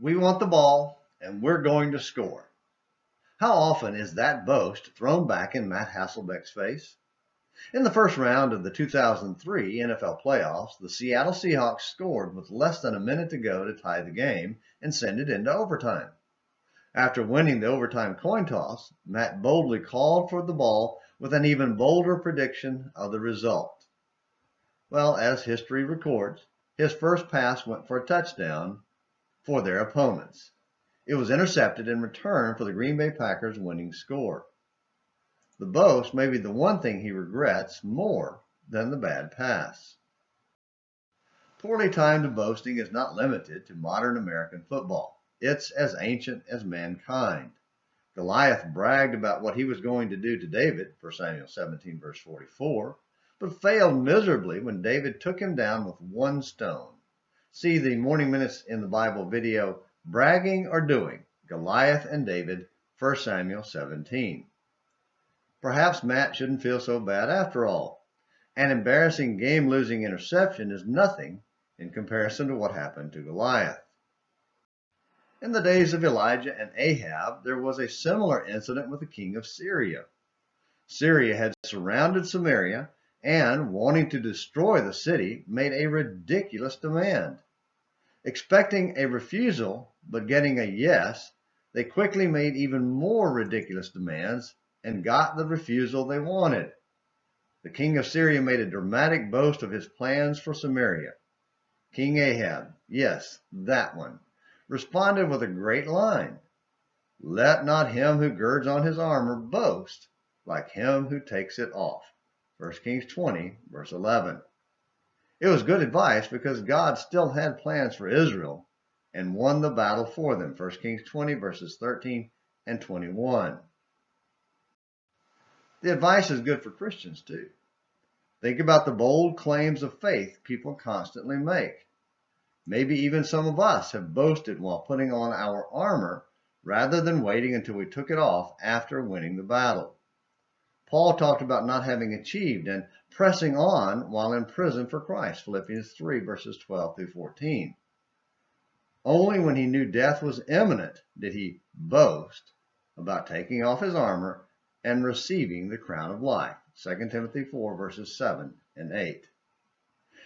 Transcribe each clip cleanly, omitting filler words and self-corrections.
We want the ball, and we're going to score. How often is that boast thrown back in Matt Hasselbeck's face? In the first round of the 2003 NFL playoffs, the Seattle Seahawks scored with less than a minute to go to tie the game and send it into overtime. After winning the overtime coin toss, Matt boldly called for the ball with an even bolder prediction of the result. Well, as history records, his first pass went for a touchdown for their opponents. It was intercepted in return for the Green Bay Packers' winning score. The boast may be the one thing he regrets more than the bad pass. Poorly timed boasting is not limited to modern American football. It's as ancient as mankind. Goliath bragged about what he was going to do to David, 1 Samuel 17, verse 44, but failed miserably when David took him down with one stone. See the Morning Minutes in the Bible video, Bragging or Doing, Goliath and David, 1 Samuel 17. Perhaps Matt shouldn't feel so bad after all. An embarrassing game-losing interception is nothing in comparison to what happened to Goliath. In the days of Elijah and Ahab, there was a similar incident with the king of Syria. Syria had surrounded Samaria and, wanting to destroy the city, made a ridiculous demand. Expecting a refusal, but getting a yes, they quickly made even more ridiculous demands and got the refusal they wanted. The king of Syria made a dramatic boast of his plans for Samaria. King Ahab, yes, that one, responded with a great line. Let not him who girds on his armor boast like him who takes it off. 1 Kings 20, verse 11. It was good advice because God still had plans for Israel and won the battle for them. 1 Kings 20, verses 13 and 21. The advice is good for Christians too. Think about the bold claims of faith people constantly make. Maybe even some of us have boasted while putting on our armor rather than waiting until we took it off after winning the battle. Paul talked about not having achieved and pressing on while in prison for Christ, Philippians 3, verses 12 through 14. Only when he knew death was imminent did he boast about taking off his armor and receiving the crown of life, 2 Timothy 4, verses 7 and 8.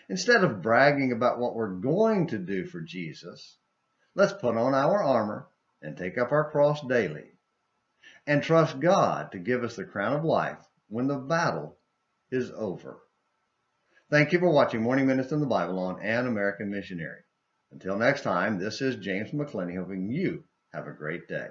Instead of bragging about what we're going to do for Jesus, let's put on our armor and take up our cross daily and trust God to give us the crown of life when the battle is over. Thank you for watching Morning Minutes in the Bible on An American Missionary. Until next time, this is James McClenny hoping you have a great day.